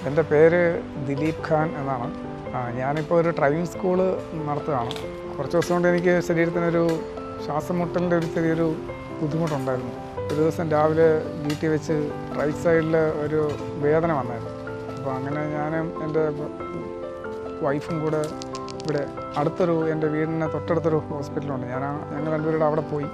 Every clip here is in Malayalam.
എൻ്റെ പേര് ദിലീപ് ഖാൻ എന്നാണ്. ഞാനിപ്പോൾ ഒരു ഡ്രൈവിംഗ് സ്കൂള് നടത്തുകയാണ്. കുറച്ച് ദിവസം കൊണ്ട് എനിക്ക് ശരീരത്തിനൊരു ശ്വാസം മുട്ടലിൻ്റെ ഒരു ചെറിയൊരു ബുദ്ധിമുട്ടുണ്ടായിരുന്നു. ഒരു ദിവസം രാവിലെ വീട്ടിൽ വെച്ച് റൈറ്റ് സൈഡിൽ ഒരു വേദന വന്നായിരുന്നു. അപ്പോൾ അങ്ങനെ ഞാനും എൻ്റെ വൈഫും കൂടെ ഇവിടെ എൻ്റെ വീടിന് തൊട്ടടുത്തൊരു ഹോസ്പിറ്റലുണ്ട്. ഞങ്ങൾ രണ്ടുപേരുടെ അവിടെ പോയി.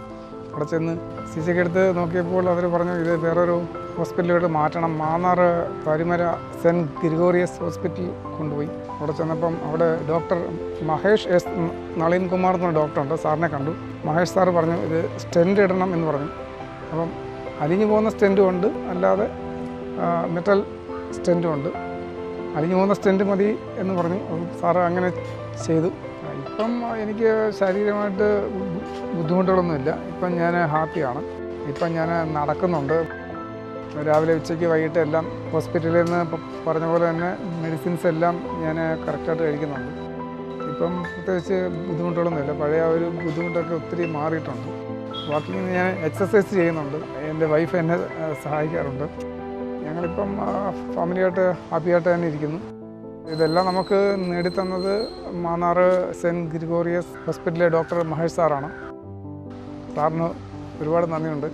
അവിടെ ചെന്ന് CC എടുത്ത് നോക്കിയപ്പോൾ അവർ പറഞ്ഞു ഇത് വേറൊരു ഹോസ്പിറ്റലിലോട്ട് മാറ്റണം. മാന്നാർ പരിമര സെൻറ്റ് ഗ്രിഗോറിയസ് ഹോസ്പിറ്റലിൽ കൊണ്ടുപോയി. അവിടെ ചെന്നപ്പം അവിടെ ഡോക്ടർ മഹേഷ് S. നളിൻ കുമാർ എന്ന ഡോക്ടറുണ്ട്. സാറിനെ കണ്ടു. മഹേഷ് സാറ് പറഞ്ഞു ഇത് സ്റ്റെൻറ്റ് ഇടണം എന്ന് പറഞ്ഞു. അപ്പം അലിഞ്ഞു പോകുന്ന സ്റ്റെൻറ്റും ഉണ്ട്, അല്ലാതെ മെറ്റൽ സ്റ്റെൻറ്റും ഉണ്ട്. അലിഞ്ഞു പോകുന്ന സ്റ്റെൻറ്റ് മതി എന്ന് പറഞ്ഞു. സാറ് അങ്ങനെ ചെയ്തു. ഇപ്പം എനിക്ക് ശാരീരികമായിട്ട് ബുദ്ധിമുട്ടുകളൊന്നുമില്ല. ഇപ്പം ഞാൻ ഹാപ്പിയാണ്. ഇപ്പം ഞാൻ നടക്കുന്നുണ്ട്. രാവിലെ ഉച്ചയ്ക്ക് വൈകിട്ട് എല്ലാം ഹോസ്പിറ്റലിൽ നിന്ന് പറഞ്ഞ പോലെ തന്നെ മെഡിസിൻസ് എല്ലാം ഞാൻ കറക്റ്റായിട്ട് കഴിക്കുന്നുണ്ട്. ഇപ്പം പ്രത്യേകിച്ച് ബുദ്ധിമുട്ടുകളൊന്നുമില്ല. പഴയ ഒരു ബുദ്ധിമുട്ടൊക്കെ ഒത്തിരി മാറിയിട്ടുണ്ട്. വാക്കിങ്ങിന് ഞാൻ എക്സസൈസ് ചെയ്യുന്നുണ്ട്. എൻ്റെ വൈഫ് എന്നെ സഹായിക്കാറുണ്ട്. ഞങ്ങളിപ്പം ഫാമിലിയായിട്ട് ഹാപ്പിയായിട്ട് തന്നെ ഇരിക്കുന്നു. ഇതെല്ലാം നമുക്ക് നേടിത്തന്നത് മാന്നാർ സെൻറ്റ് ഗ്രിഗോറിയസ് ഹോസ്പിറ്റലിലെ ഡോക്ടർ മഹേഷ് സാറാണ്. സാറിന് ഒരുപാട് നന്ദിയുണ്ട്.